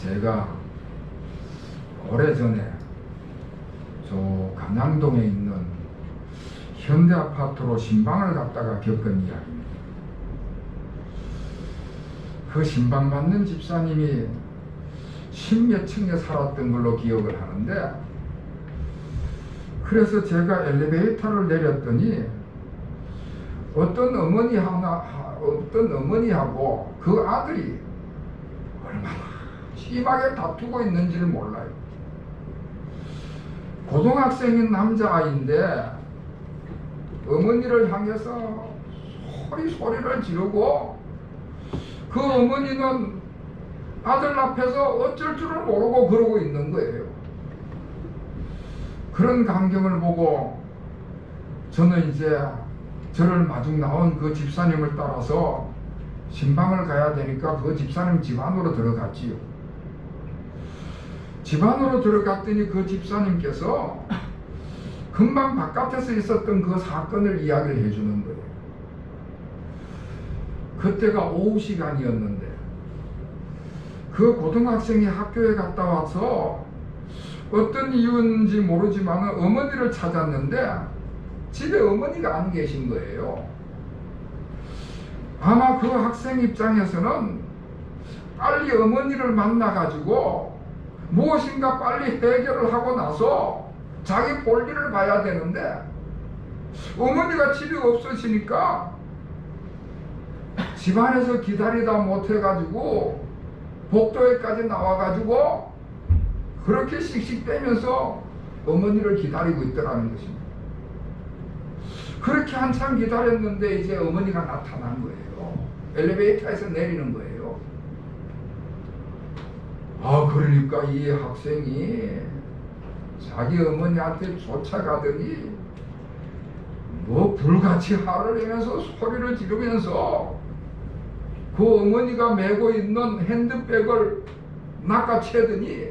제가 오래전에 저 감양동에 있는 현대아파트로 신방을 갔다가 겪은 이야기입니다. 그 신방 받는 집사님이 십몇 층에 살았던 걸로 기억을 하는데, 그래서 제가 엘리베이터를 내렸더니 어떤 어머니하고 그 아들이 얼마나 심하게 다투고 있는지를 몰라요. 고등학생인 남자아이인데 어머니를 향해서 소리를 지르고, 그 어머니는 아들 앞에서 어쩔 줄을 모르고 그러고 있는 거예요. 그런 광경을 보고 저는 이제 저를 마중 나온 그 집사님을 따라서 신방을 가야 되니까 그 집사님 집 안으로 들어갔지요. 집 안으로 들어갔더니 그 집사님께서 금방 바깥에서 있었던 그 사건을 이야기를 해주는 거예요. 그때가 오후 시간이었는데 그 고등학생이 학교에 갔다 와서 어떤 이유인지 모르지만 어머니를 찾았는데 집에 어머니가 안 계신 거예요. 아마 그 학생 입장에서는 빨리 어머니를 만나가지고 무엇인가 빨리 해결을 하고 나서 자기 볼일을 봐야 되는데, 어머니가 집에 없으시니까 집안에서 기다리다 못해가지고 복도에까지 나와가지고 그렇게 씩씩대면서 어머니를 기다리고 있더라는 것입니다. 그렇게 한참 기다렸는데 이제 어머니가 나타난 거예요. 엘리베이터에서 내리는 거예요. 그러니까 이 학생이 자기 어머니한테 쫓아가더니 뭐 불같이 화를 내면서 소리를 지르면서 그 어머니가 메고 있는 핸드백을 낚아채더니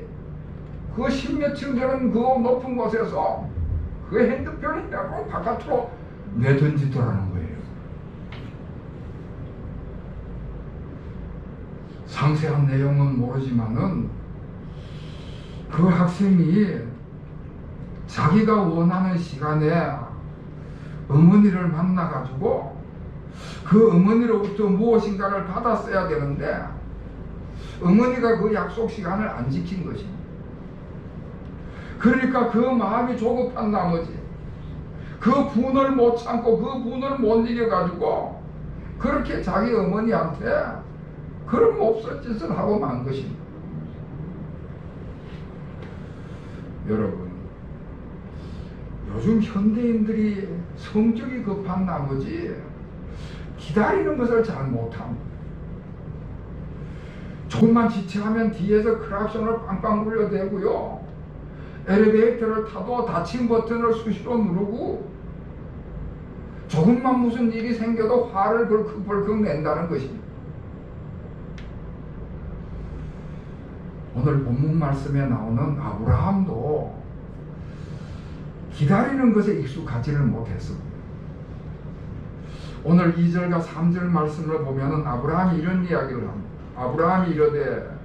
그 십몇 층 되는 그 높은 곳에서 그 핸드백을 메고 바깥으로 내던지더라는 거예요. 상세한 내용은 모르지만은 그 학생이 자기가 원하는 시간에 어머니를 만나가지고 그 어머니로부터 무엇인가를 받았어야 되는데 어머니가 그 약속 시간을 안 지킨 것입니다. 그러니까 그 마음이 조급한 나머지 그 분을 못 참고 그 분을 못 이겨가지고 그렇게 자기 어머니한테 그런 몹쓸 짓을 하고 만 것입니다. 여러분, 요즘 현대인들이 성격이 급한 나머지 기다리는 것을 잘 못합니다. 조금만 지체하면 뒤에서 크락션을 빵빵 울려대고요, 엘리베이터를 타도 닫힌 버튼을 수시로 누르고 조금만 무슨 일이 생겨도 화를 벌컥벌컥 낸다는 것입니다. 오늘 본문 말씀에 나오는 아브라함도 기다리는 것에 익숙하지를 못했습니다. 오늘 2절과 3절 말씀을 보면은 아브라함이 이런 이야기를 합니다. 아브라함이 이르되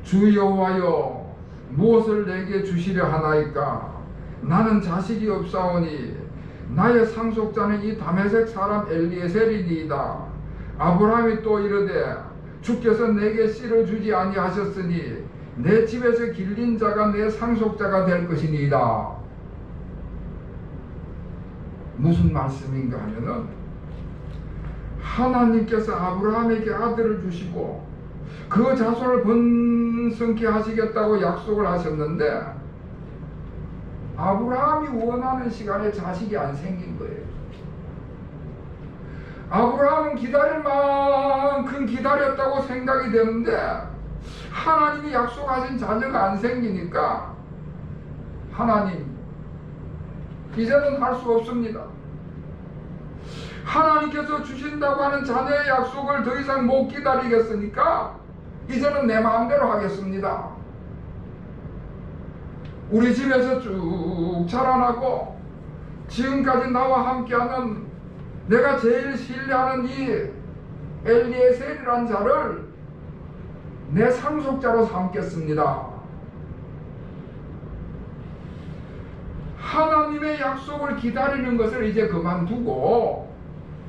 주 여호와여 무엇을 내게 주시려 하나이까? 나는 자식이 없사오니 나의 상속자는 이 다메섹 사람 엘리에셀이니이다. 아브라함이 또 이르되 주께서 내게 씨를 주지 아니하셨으니 내 집에서 길린 자가 내 상속자가 될 것이니이다. 무슨 말씀인가 하면은 하나님께서 아브라함에게 아들을 주시고 그 자손을 번성케 하시겠다고 약속을 하셨는데 아브라함이 원하는 시간에 자식이 안 생긴 거예요. 아브라함은 기다릴 만큼 기다렸다고 생각이 되는데 하나님이 약속하신 자녀가 안 생기니까 하나님 이제는 할 수 없습니다. 하나님께서 주신다고 하는 자녀의 약속을 더 이상 못 기다리겠으니까 이제는 내 마음대로 하겠습니다. 우리 집에서 쭉 자라나고 지금까지 나와 함께하는 내가 제일 신뢰하는 이 엘리에셀이란 자를 내 상속자로 삼겠습니다. 하나님의 약속을 기다리는 것을 이제 그만두고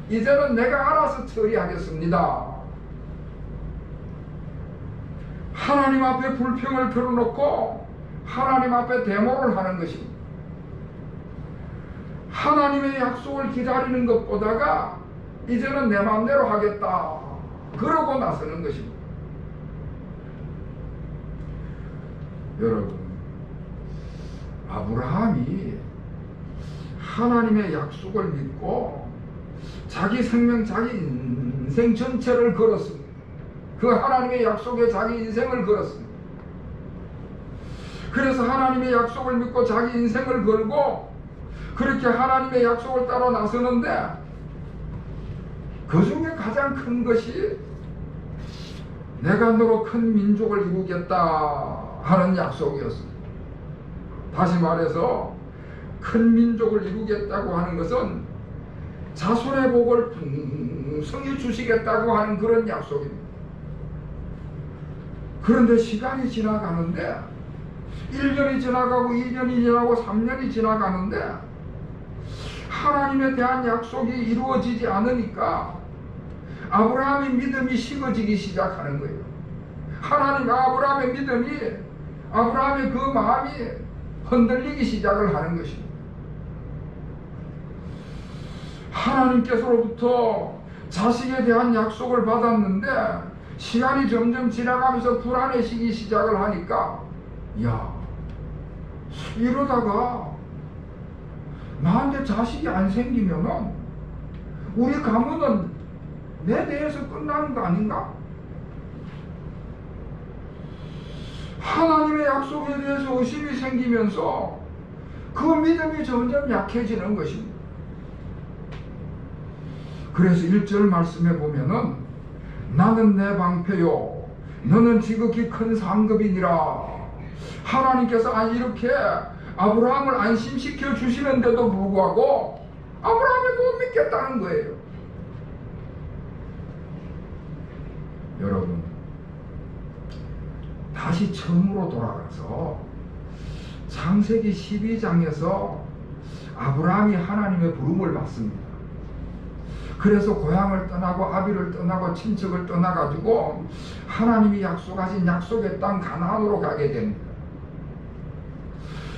이제는 내가 알아서 처리하겠습니다. 하나님 앞에 불평을 들어놓고 하나님 앞에 데모를 하는 것입니다. 하나님의 약속을 기다리는 것보다가 이제는 내 마음대로 하겠다 그러고 나서는 것입니다. 여러분, 아브라함이 하나님의 약속을 믿고 자기 생명, 자기 인생 전체를 걸었습니다. 그 하나님의 약속에 자기 인생을 걸었습니다. 그래서 하나님의 약속을 믿고 자기 인생을 걸고 그렇게 하나님의 약속을 따라 나서는데 그 중에 가장 큰 것이 내가 너로 큰 민족을 이루겠다 하는 약속이었습니다. 다시 말해서 큰 민족을 이루겠다고 하는 것은 자손의 복을 풍성히 주시겠다고 하는 그런 약속입니다. 그런데 시간이 지나가는데 1년이 지나가고 2년이 지나고 3년이 지나가는데 하나님에 대한 약속이 이루어지지 않으니까 아브라함의 믿음이 식어지기 시작하는 거예요. 하나님, 아브라함의 믿음이, 아브라함의 그 마음이 흔들리기 시작을 하는 것입니다. 하나님께서로부터 자식에 대한 약속을 받았는데 시간이 점점 지나가면서 불안해지기 시작을 하니까 야, 이러다가 나한테 자식이 안 생기면은 우리 가문은 내 대해서 끝나는 거 아닌가? 하나님의 약속에 대해서 의심이 생기면서 그 믿음이 점점 약해지는 것입니다. 그래서 1절 말씀에 보면은 나는 내 방패요 너는 지극히 큰 상급이니라. 하나님께서 이렇게 아브라함을 안심시켜 주시는데도 불구하고 아브라함이 못 믿겠다는 거예요. 여러분, 다시 처음으로 돌아가서 창세기 12장에서 아브라함이 하나님의 부름을 받습니다. 그래서 고향을 떠나고 아비를 떠나고 친척을 떠나가지고 하나님이 약속하신 약속의 땅 가나안으로 가게 됩니다.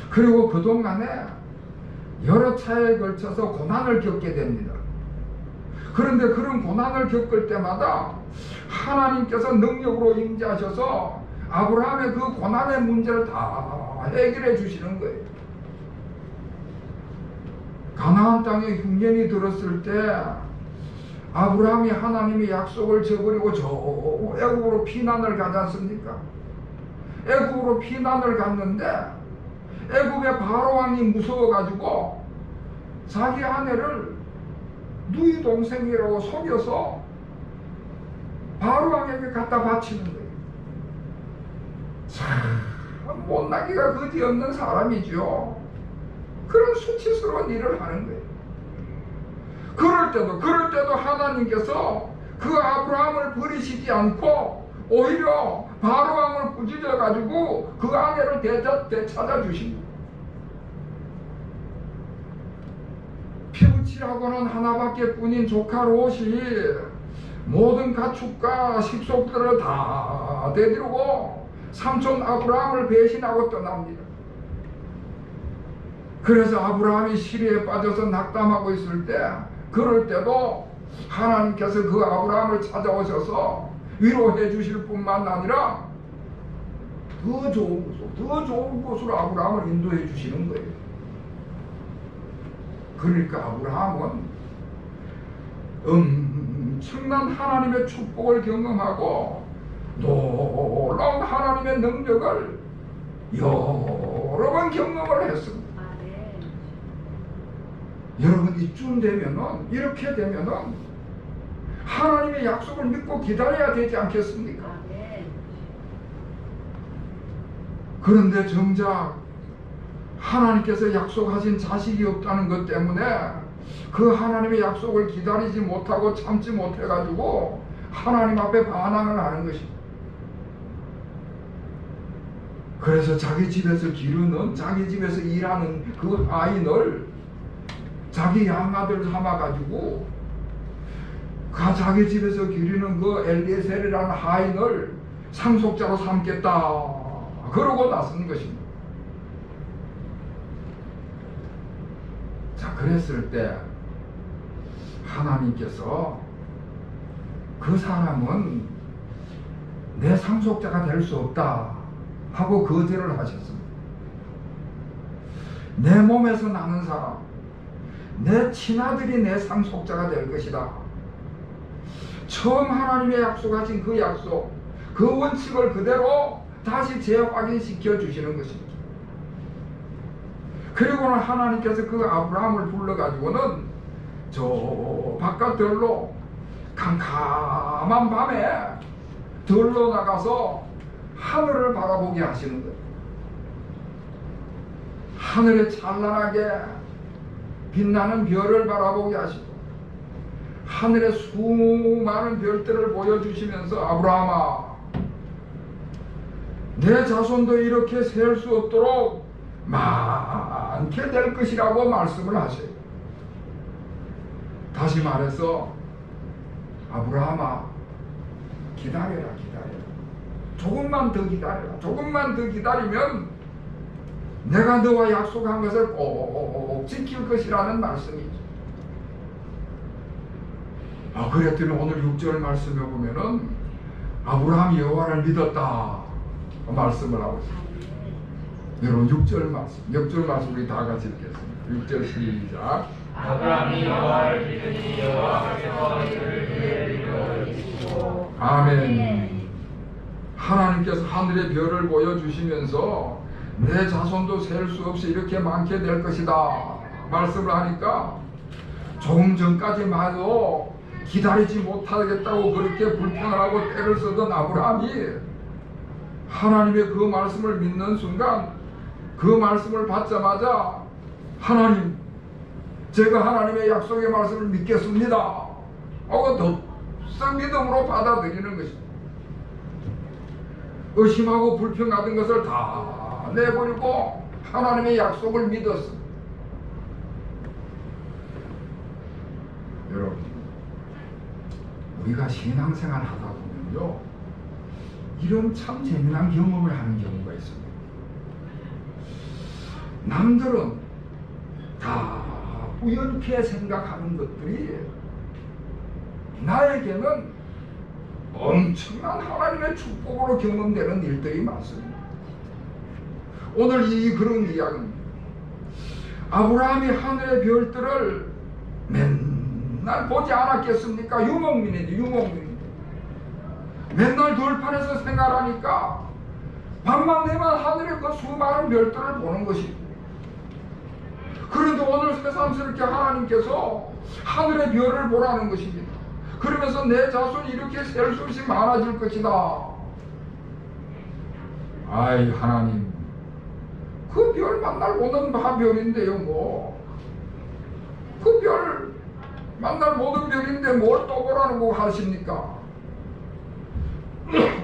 그리고 그동안에 여러 차례에 걸쳐서 고난을 겪게 됩니다. 그런데 그런 고난을 겪을 때마다 하나님께서 능력으로 임재하셔서 아브라함의 그 고난의 문제를 다 해결해 주시는 거예요. 가나안 땅에 흉년이 들었을 때 아브라함이 하나님의 약속을 저버리고 저 애굽으로 피난을 가지 않습니까? 애굽으로 피난을 갔는데 애굽의 바로왕이 무서워가지고 자기 아내를 누이 동생이라고 속여서 바로왕에게 갖다 바치는 거예요. 참 못나기가 그지없는 사람이죠. 그런 수치스러운 일을 하는 거예요. 그럴 때도 하나님께서 그 아브라함을 버리시지 않고 오히려 바로왕을 꾸짖어 가지고 그 아내를 되찾아 주십니다. 피부치라고는 하나밖에 뿐인 조카 롯이 모든 가축과 식속들을 다 데리고 삼촌 아브라함을 배신하고 떠납니다. 그래서 아브라함이 시리에 빠져서 낙담하고 있을 때, 그럴 때도 하나님께서 그 아브라함을 찾아오셔서 위로해 주실 뿐만 아니라 더 좋은 곳으로 아브라함을 인도해 주시는 거예요. 그러니까 아브라함은 엄청난 하나님의 축복을 경험하고 놀라운 하나님의 능력을 여러 번 경험을 했습니다. 여러분, 이쯤 되면은, 이렇게 되면은 하나님의 약속을 믿고 기다려야 되지 않겠습니까? 그런데 정작 하나님께서 약속하신 자식이 없다는 것 때문에 그 하나님의 약속을 기다리지 못하고 참지 못해가지고 하나님 앞에 반항을 하는 것입니다. 그래서 자기 집에서 기르는, 자기 집에서 일하는 그 하인을 자기 양아들 삼아가지고 자기 집에서 기르는 그 엘리에셀이라는 하인을 상속자로 삼겠다 그러고 나선 것입니다. 자, 그랬을 때 하나님께서 그 사람은 내 상속자가 될 수 없다 하고 거절을 하셨습니다. 내 몸에서 나는 사람, 내 친아들이 내 상속자가 될 것이다. 처음 하나님의 약속하신 그 약속, 그 원칙을 그대로 다시 재확인시켜 주시는 것입니다. 그리고는 하나님께서 그 아브라함을 불러가지고는 저 바깥 들로 캄캄한 밤에 들로 나가서 하늘을 바라보게 하시는 거예요. 하늘에 찬란하게 빛나는 별을 바라보게 하시고 하늘의 수많은 별들을 보여주시면서 아브라함아, 내 자손도 이렇게 셀 수 없도록 많게 될 것이라고 말씀을 하셔요. 다시 말해서 아브라함아, 기다려라. 조금만 더 기다려라. 조금만 더 기다리면 내가 너와 약속한 것을 꼭 지킬 것이라는 말씀이죠. 그랬더니 오늘 6절 말씀에 보면은 아브라함이 여호와를 믿었다 말씀을 하고 있습니다. 여러분 6절 말씀, 6절 말씀 우리 다 같이 읽겠습니다. 6절 시작. 아브라함이 여호와를 믿으니 여호와께서 이를 그의 이름으로 이루시고. 아멘. 하나님께서 하늘의 별을 보여주시면서 내 자손도 셀 수 없이 이렇게 많게 될 것이다 말씀을 하니까 조금 전까지만 해도 기다리지 못하겠다고 그렇게 불평을 하고 때를 쓰던 아브라함이 하나님의 그 말씀을 믿는 순간 그 말씀을 받자마자 하나님, 제가 하나님의 약속의 말씀을 믿겠습니다 하고 덥석 믿음으로 받아들이는 것입니다. 의심하고 불평하던 것을 다 내버리고 하나님의 약속을 믿었습니다. 여러분, 우리가 신앙생활 하다 보면요, 이런 참 재미난 경험을 하는 경우가 있습니다. 남들은 다 우연케 생각하는 것들이 나에게는 엄청난 하나님의 축복으로 경험되는 일들이 많습니다. 오늘 그런 이야기입니다. 아브라함이 하늘의 별들을 맨날 보지 않았겠습니까? 유목민인데 맨날 들판에서 생활하니까 밤만 되면 하늘의 그 수많은 별들을 보는 것입니다. 그런데 오늘 새삼스럽게 하나님께서 하늘의 별을 보라는 것입니다. 그러면서 내 자손이 이렇게 셀 수 없이 많아질 것이다. 아이 하나님, 그 별 만날 오는 별인데요 뭐. 그 별 만날 모든 별인데 뭘 또 보라는 거 하십니까?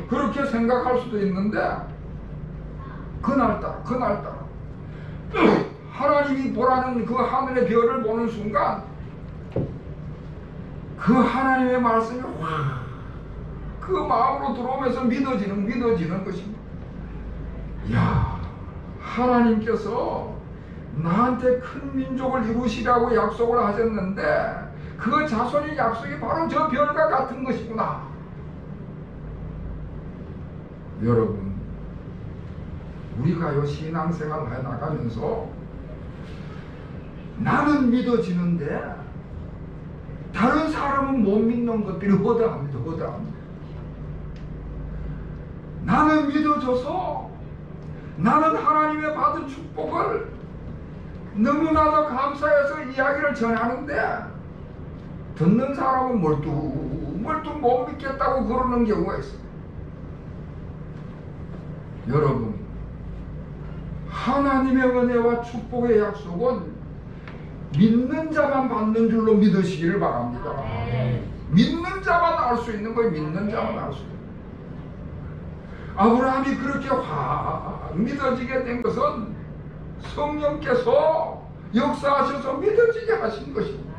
그렇게 생각할 수도 있는데 그날따라 하나님이 보라는 그 하늘의 별을 보는 순간 그 하나님의 말씀이 확 그 마음으로 들어오면서 믿어지는 것입니다. 야, 하나님께서 나한테 큰 민족을 이루시라고 약속을 하셨는데 그 자손의 약속이 바로 저 별과 같은 것이구나. 여러분, 우리가 요 신앙생활을 해나가면서 나는 믿어지는데 다른 사람은 못 믿는 것들이 허다합니다. 나는 믿어줘서 나는 하나님의 받은 축복을 너무나도 감사해서 이야기를 전하는데 듣는 사람은 멀뚱 못 믿겠다고 그러는 경우가 있어요. 여러분, 하나님의 은혜와 축복의 약속은 믿는 자만 받는 줄로 믿으시기를 바랍니다. 믿는 자만 알 수 있는 거예요. 믿는 자만 알 수 있는 거예요. 아브라함이 그렇게 확 믿어지게 된 것은 성령께서 역사하셔서 믿어지게 하신 것입니다.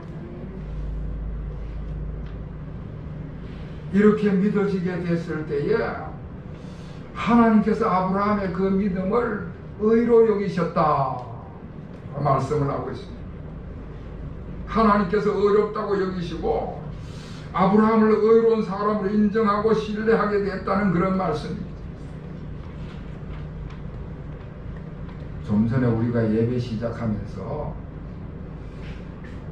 이렇게 믿어지게 됐을 때에 하나님께서 아브라함의 그 믿음을 의로 여기셨다 말씀을 하고 있습니다. 하나님께서 의롭다고 여기시고 아브라함을 의로운 사람으로 인정하고 신뢰하게 됐다는 그런 말씀입니다. 좀 전에 우리가 예배 시작하면서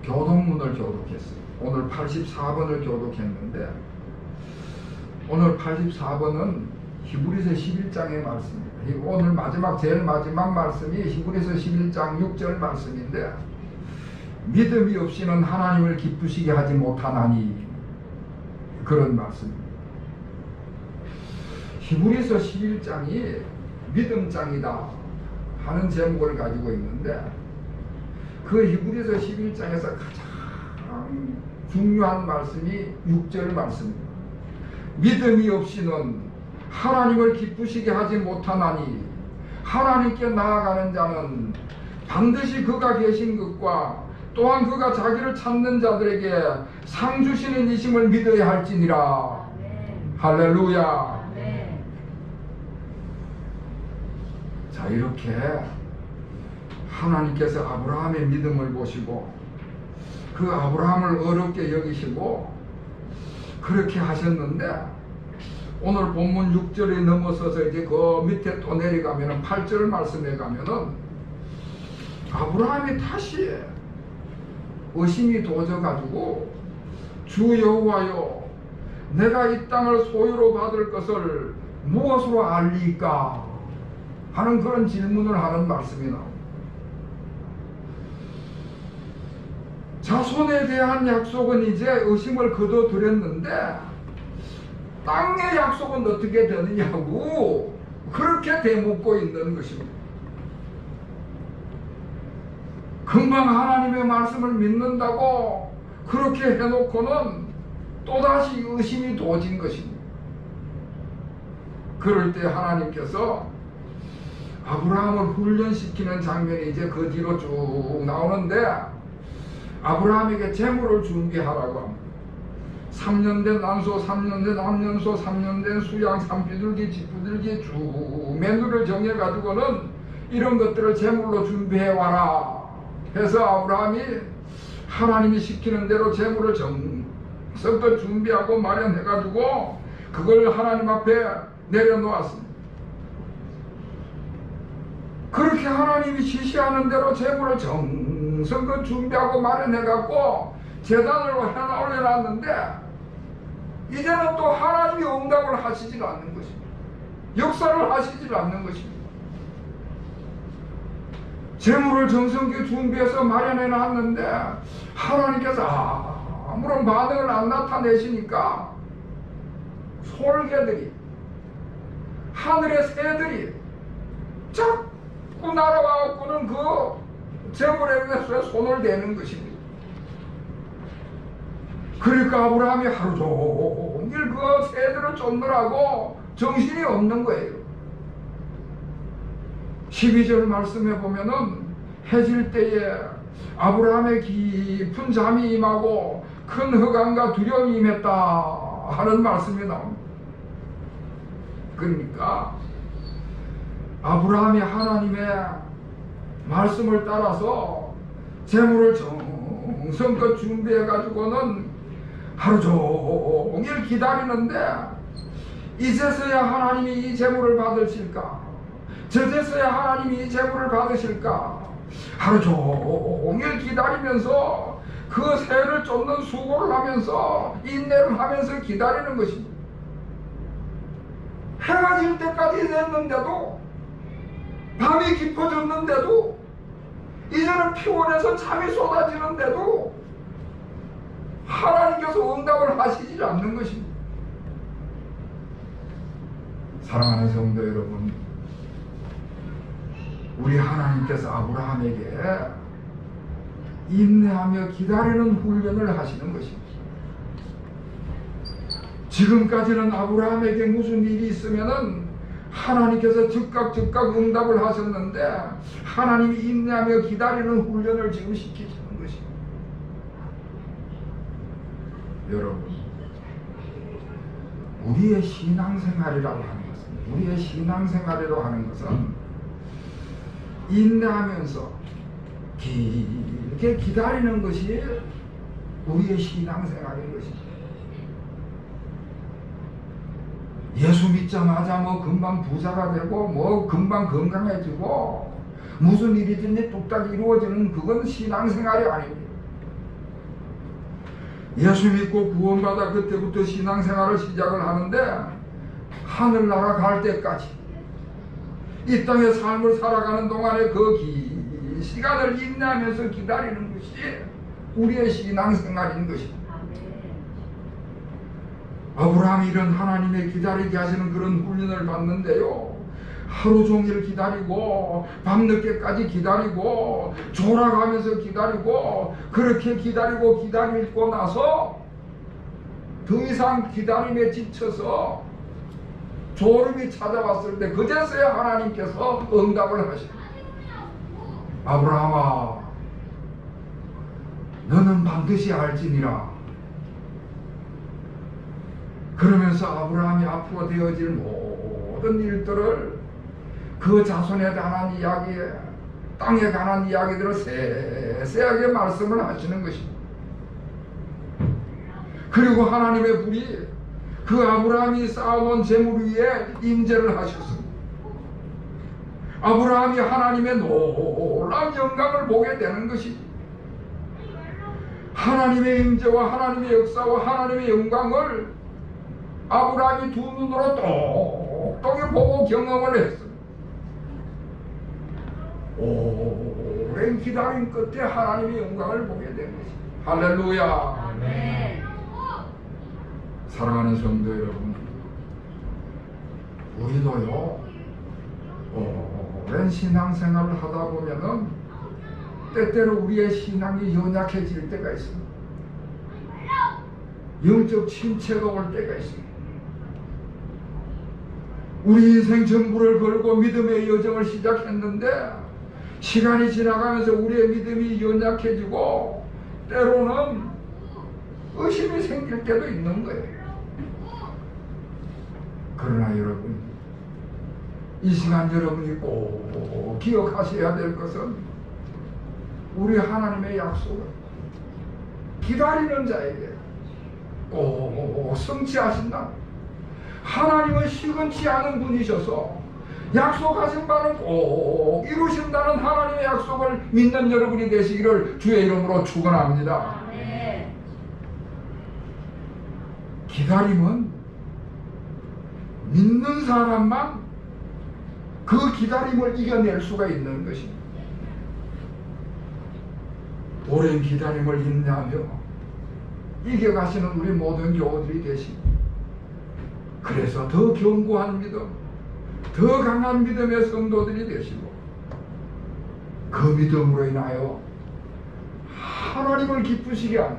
교독문을 교독했어요. 오늘 84번을 교독했는데 오늘 84번은 히브리서 11장의 말씀입니다. 오늘 제일 마지막 말씀이 히브리서 11장 6절 말씀인데 믿음이 없이는 하나님을 기쁘시게 하지 못하나니 그런 말씀입니다. 히브리서 11장이 믿음장이다 하는 제목을 가지고 있는데 그 히브리서 11장에서 가장 중요한 말씀이 6절 말씀입니다. 믿음이 없이는 하나님을 기쁘시게 하지 못하나니 하나님께 나아가는 자는 반드시 그가 계신 것과 또한 그가 자기를 찾는 자들에게 상 주시는 이심을 믿어야 할지니라. 할렐루야. 자, 이렇게 하나님께서 아브라함의 믿음을 보시고 그 아브라함을 어렵게 여기시고 그렇게 하셨는데 오늘 본문 6절에 넘어서서 이제 그 밑에 또 내려가면은 8절 말씀에 가면은 아브라함이 다시 의심이 도져가지고 주 여호와여 내가 이 땅을 소유로 받을 것을 무엇으로 알리까 하는 그런 질문을 하는 말씀이 나옵니다. 자손에 대한 약속은 이제 의심을 거둬들였는데 땅의 약속은 어떻게 되느냐고 그렇게 되묻고 있는 것입니다. 금방 하나님의 말씀을 믿는다고 그렇게 해놓고는 또다시 의심이 도진 것입니다. 그럴 때 하나님께서 아브라함을 훈련시키는 장면이 이제 그 뒤로 쭉 나오는데 아브라함에게 재물을 준비하라고 합니다. 3년 된 난소, 3년 된 암년소, 3년 된 수양, 산비둘기, 집부들기 쭉 메뉴를 정해가지고는 이런 것들을 재물로 준비해와라 해서 아브라함이 하나님이 시키는 대로 재물을 정성껏 준비하고 마련해가지고 그걸 하나님 앞에 내려놓았습니다. 그렇게 하나님이 지시하는 대로 재물을 정성껏 준비하고 마련해갖고 제단을 올려놨는데 이제는 또 하나님이 응답을 하시질 않는 것입니다. 역사를 하시질 않는 것입니다. 재물을 정성껏 준비해서 마련해놨는데 하나님께서 아무런 반응을 안 나타내시니까 솔개들이 하늘의 새들이 자꾸 날아와갖고는 그 재물에 대해서 손을 대는 것입니다. 그러니까 아브라함이 하루 종일 그 새들을 쫓느라고 정신이 없는 거예요. 12절 말씀에 보면은 해질 때에 아브라함의 깊은 잠이 임하고 큰 흑암과 두려움이 임했다 하는 말씀이 나옵니다. 그러니까 아브라함이 하나님의 말씀을 따라서 재물을 정성껏 준비해 가지고는 하루 종일 기다리는데 이제서야 하나님이 이 재물을 받으실까, 저제서야 하나님이 이 재물을 받으실까 하루 종일 기다리면서 그 새를 쫓는 수고를 하면서 인내를 하면서 기다리는 것입니다. 해가 질 때까지 됐는데도 밤이 깊어졌는데도 이제는 피곤해서 잠이 쏟아지는데도 하나님께서 응답을 하시지 않는 것입니다. 사랑하는 성도 여러분, 우리 하나님께서 아브라함에게 인내하며 기다리는 훈련을 하시는 것입니다. 지금까지는 아브라함에게 무슨 일이 있으면은 하나님께서 즉각 응답을 하셨는데 하나님이 인내하며 기다리는 훈련을 지금 시키시는 것입니다. 여러분, 우리의 신앙생활이라고 하는 것은, 우리의 신앙생활이라고 하는 것은 인내하면서 길게 기다리는 것이 우리의 신앙생활인 것입니다. 예수 믿자마자 뭐 금방 부자가 되고 뭐 금방 건강해지고 무슨 일이든지 뚝딱 이루어지는 그건 신앙생활이 아닙니다. 예수 믿고 구원받아 그때부터 신앙생활을 시작을 하는데 하늘나라 갈 때까지 이 땅의 삶을 살아가는 동안에 그 긴 시간을 인내하면서 기다리는 것이 우리의 신앙생활인 것입니다. 아브라함이 이런 하나님의 기다리게 하시는 그런 훈련을 받는데요, 하루 종일 기다리고 밤늦게까지 기다리고 졸아가면서 기다리고 그렇게 기다리고 나서 더 이상 기다림에 지쳐서 졸음이 찾아왔을 때 그제서야 하나님께서 응답을 하십니다. 아브라함아, 너는 반드시 알지니라. 그러면서 아브라함이 앞으로 되어질 모든 일들을, 그 자손에 관한 이야기, 땅에 관한 이야기들을 세세하게 말씀을 하시는 것입니다. 그리고 하나님의 불이 그 아브라함이 쌓아놓은 재물 위에 임재를 하셨습니다. 아브라함이 하나님의 놀라운 영광을 보게 되는 것이지, 하나님의 임재와 하나님의 역사와 하나님의 영광을 아브라함이 두 눈으로 똑똑히 보고 경험을 했습니다. 오랜 기다림 끝에 하나님의 영광을 보게 된 것입니다. 할렐루야. 아멘. 사랑하는 성도 여러분, 우리도요 오랜 신앙생활을 하다 보면은 때때로 우리의 신앙이 연약해질 때가 있습니다. 영적 침체가 올 때가 있습니다. 우리 인생 전부를 걸고 믿음의 여정을 시작했는데 시간이 지나가면서 우리의 믿음이 연약해지고 때로는 의심이 생길 때도 있는 거예요. 그러나 여러분, 이 시간 여러분이 꼭 기억하셔야 될 것은 우리 하나님의 약속을 기다리는 자에게 꼭 성취하신다. 하나님은 시건치 않은 분이셔서 약속하신 바는 꼭 이루신다는 하나님의 약속을 믿는 여러분이 되시기를 주의 이름으로 축원합니다. 기다림은 믿는 사람만 그 기다림을 이겨낼 수가 있는 것입니다. 오랜 기다림을 인내하며 이겨가시는 우리 모든 교우들이 되시고, 그래서 더 견고한 믿음, 더 강한 믿음의 성도들이 되시고, 그 믿음으로 인하여 하나님을 기쁘시게 하는,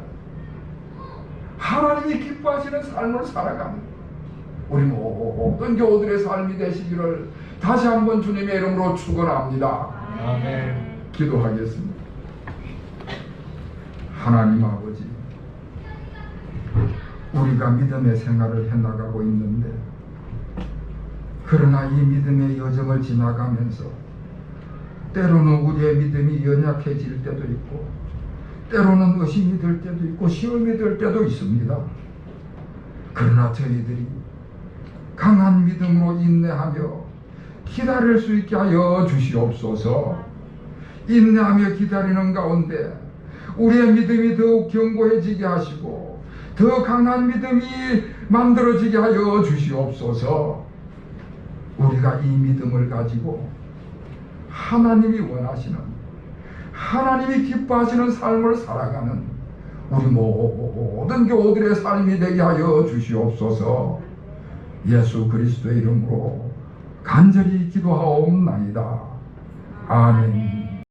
하나님이 기뻐하시는 삶을 살아가는 우리 모든 교우들의 삶이 되시기를 다시 한번 주님의 이름으로 축원합니다. 아멘. 기도하겠습니다. 하나님 아버지, 우리가 믿음의 생활을 해나가고 있는데, 그러나 이 믿음의 여정을 지나가면서 때로는 우리의 믿음이 연약해질 때도 있고, 때로는 의심이 들 때도 있고, 시험이 들 때도 있습니다. 그러나 저희들이 강한 믿음으로 인내하며 기다릴 수 있게 하여 주시옵소서. 인내하며 기다리는 가운데 우리의 믿음이 더욱 견고해지게 하시고 더 강한 믿음이 만들어지게 하여 주시옵소서. 우리가 이 믿음을 가지고 하나님이 원하시는, 하나님이 기뻐하시는 삶을 살아가는 우리 모든 교우들의 삶이 되게 하여 주시옵소서. 예수 그리스도의 이름으로 간절히 기도하옵나이다. 아멘.